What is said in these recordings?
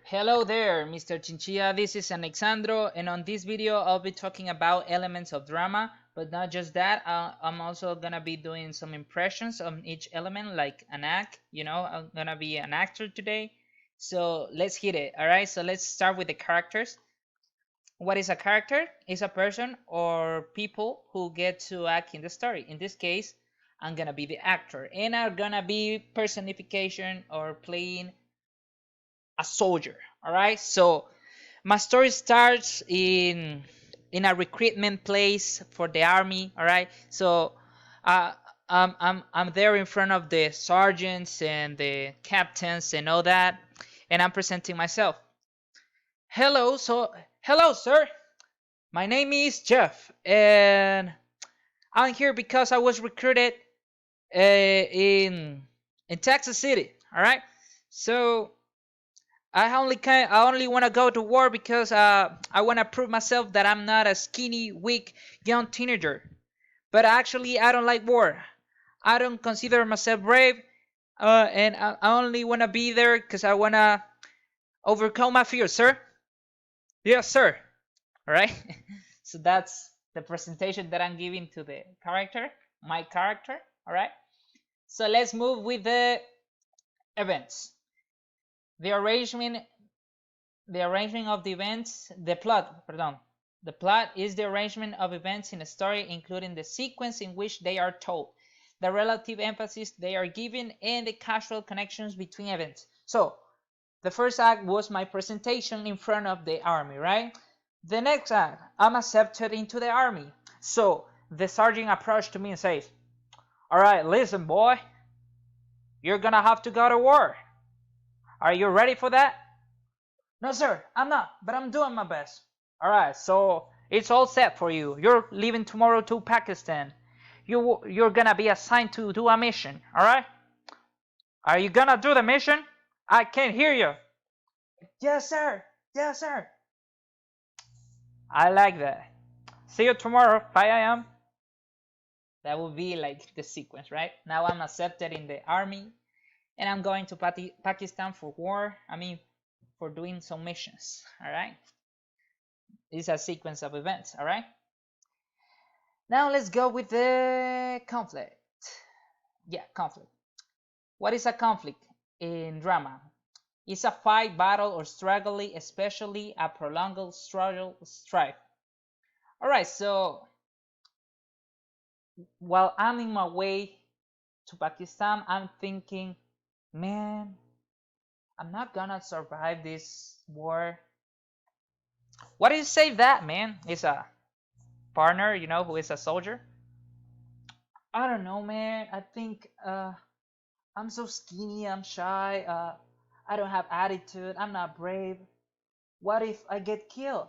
Hello there, Mr. Chinchilla. This is Alexandro, and on this video, I'll be talking about elements of drama, but not just that. I'm also gonna be doing some impressions on each element, like an act. I'm gonna be an actor today. So let's hit it. All right. So let's start with the characters. What is a character? It's a person or people who get to act in the story. In this case, I'm gonna be the actor, and I'm gonna be personification or playing a soldier. All right. So my story starts in a recruitment place for the army. All right. So uh, I'm there in front of the sergeants and the captains and all that, and I'm presenting myself. Hello, sir. My name is Jeff, and I'm here because I was recruited in Texas City. All right. So I only want to go to war because I want to prove myself that I'm not a skinny, weak, young teenager. But actually, I don't like war. I don't consider myself brave, and I only want to be there because I want to overcome my fears, sir. Yes, sir. All right. So that's the presentation that I'm giving to the character, my character. All right. So let's move with the events. The arrangement The arrangement of the events, the plot, pardon. The plot is the arrangement of events in a story, including the sequence in which they are told, the relative emphasis they are given, and the casual connections between events. So, the first act was my presentation in front of the army, right? The next act, I'm accepted into the army. So, the sergeant approached to me and says, "All right, listen, boy, you're gonna have to go to war. Are you ready for that?" "No, sir, I'm not, but I'm doing my best." "All right, so it's all set for you. You're leaving tomorrow to Pakistan. You're gonna be assigned to do a mission. All right? Are you gonna do the mission? I can't hear you." "Yes, sir. Yes, sir." "I like that. See you tomorrow, 5 a.m." That would be like the sequence, right? Now I'm accepted in the army, and I'm going to Pakistan for war. I mean, for doing some missions. All right? It's a sequence of events. All right? Now let's go with the conflict. Yeah, conflict. What is a conflict in drama? It's a fight, battle, or struggle, especially a prolonged struggle, strife. All right, so while I'm in my way to Pakistan, I'm thinking, man, I'm not gonna survive this war. What do you say that, man? It's a partner, who is a soldier. I don't know, man. I think I'm so skinny, I'm shy, I don't have attitude, I'm not brave. What if I get killed?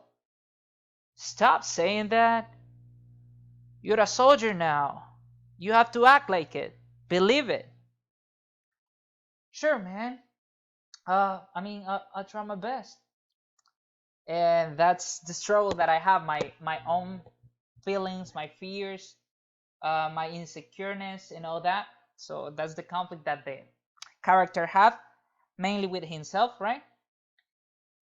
Stop saying that. You're a soldier now. You have to act like it. Believe it. Sure, man. I'll try my best. And that's the struggle that I have, my own feelings, my fears, my insecureness, and all that. So that's the conflict that the character have, mainly with himself, right?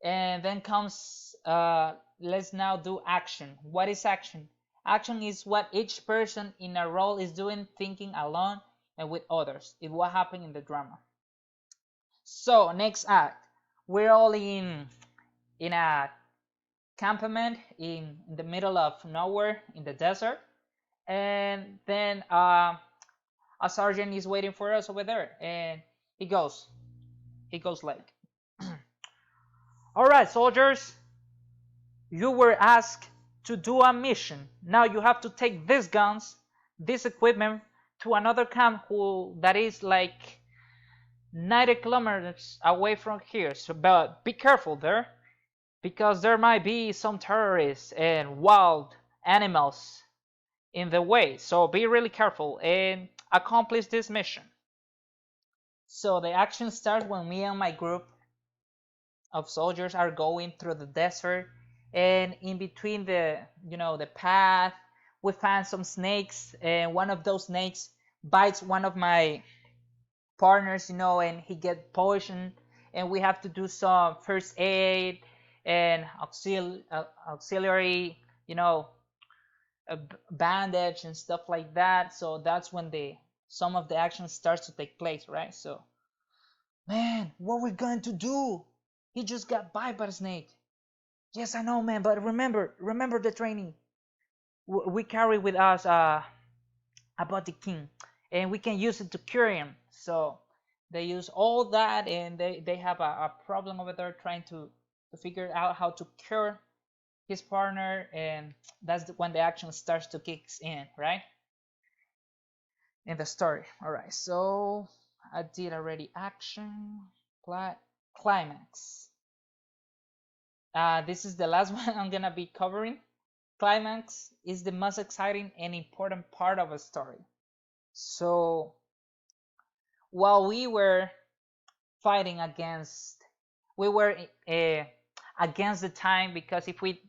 And then comes let's now do action. What is action? Action is what each person in a role is doing, thinking alone and with others. It will happen in the drama. So next act, we're all in a campament in the middle of nowhere in the desert, and then a sergeant is waiting for us over there, and he goes like, "All right, soldiers, you were asked to do a mission. Now you have to take these guns, this equipment to another camp that is like 90 kilometers away from here. So, but be careful there, because there might be some terrorists and wild animals in the way. So be really careful and accomplish this mission." So the action starts when me and my group of soldiers are going through the desert, and in between the path, we find some snakes, and one of those snakes bites one of my partners, and he get poisoned, and we have to do some first aid and auxiliary, you know, bandage and stuff like that. So that's when the some of the action starts to take place, right? So, man, what we're going to do? He just got bit by a snake. Yes, I know, man, but remember the training. We carry with us about the king, and we can use it to cure him. So they use all that, and they have a problem over there trying to figure out how to cure his partner, and that's when the action starts to kick in, right? In the story. All right, so I did already action, plot, climax. This is the last one I'm gonna be covering. Climax is the most exciting and important part of a story. So while we were fighting against, we were against the time, because if we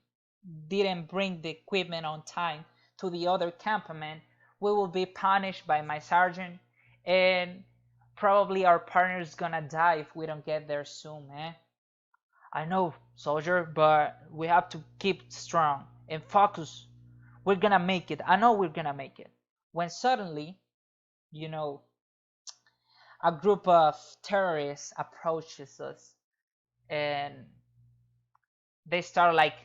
didn't bring the equipment on time to the other campament, we will be punished by my sergeant, and probably our partner is gonna die if we don't get there soon, man. I know, soldier, but we have to keep strong and focus. We're gonna make it. I know we're gonna make it. When suddenly, you know, a group of terrorists approaches us, and they start like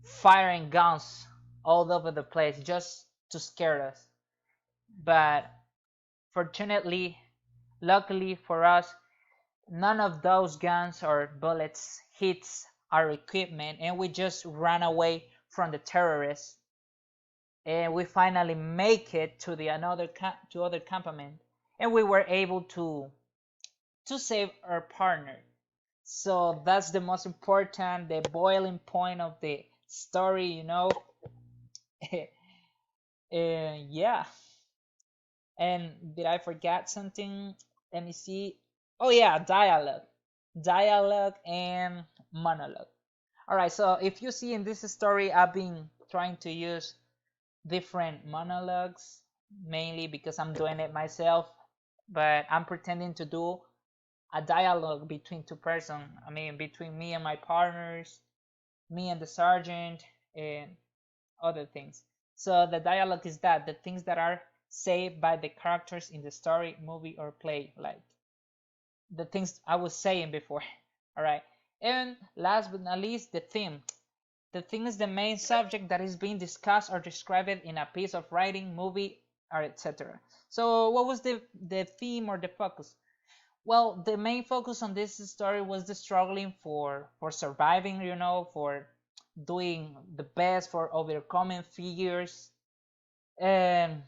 firing guns all over the place just to scare us. But fortunately, luckily for us, none of those guns or bullets hits our equipment, and we just ran away from the terrorists. And we finally make it to the another to other campament, and we were able to save our partner. So that's the most important, the boiling point of the story, you know. Yeah. And did I forget something? Let me see. Oh yeah, dialogue and monologue. All right, so if you see in this story, I've been trying to use different monologues, mainly because I'm doing it myself, but I'm pretending to do a dialogue between two persons. I mean, between me and my partners, me and the sergeant, and other things. So the dialogue is that the things that are said by the characters in the story, movie, or play, like the things I was saying before. All right. And last but not least, the theme. The theme is the main subject that is being discussed or described in a piece of writing, movie, or etc. So what was the theme or the focus? Well, the main focus on this story was the struggling for surviving, you know, for doing the best, for overcoming fears, and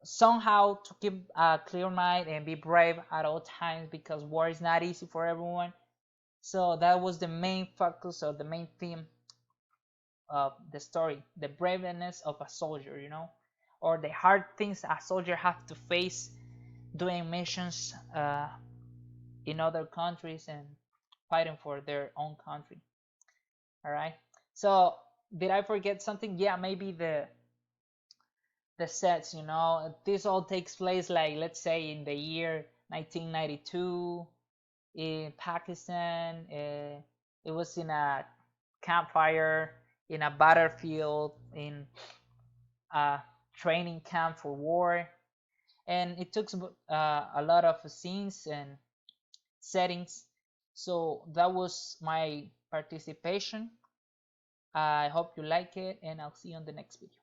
somehow to keep a clear mind and be brave at all times, because war is not easy for everyone. So that was the main focus or the main theme of the story, the braveness of a soldier, you know, or the hard things a soldier have to face doing missions in other countries and fighting for their own country. All right. So did I forget something? Yeah, maybe the sets. You know, this all takes place, like, let's say, in the year 1992 in Pakistan. It was in a campfire, in a battlefield, in a training camp for war, and it took a lot of scenes and settings. So that was my participation. I hope you like it, and I'll see you on the next video.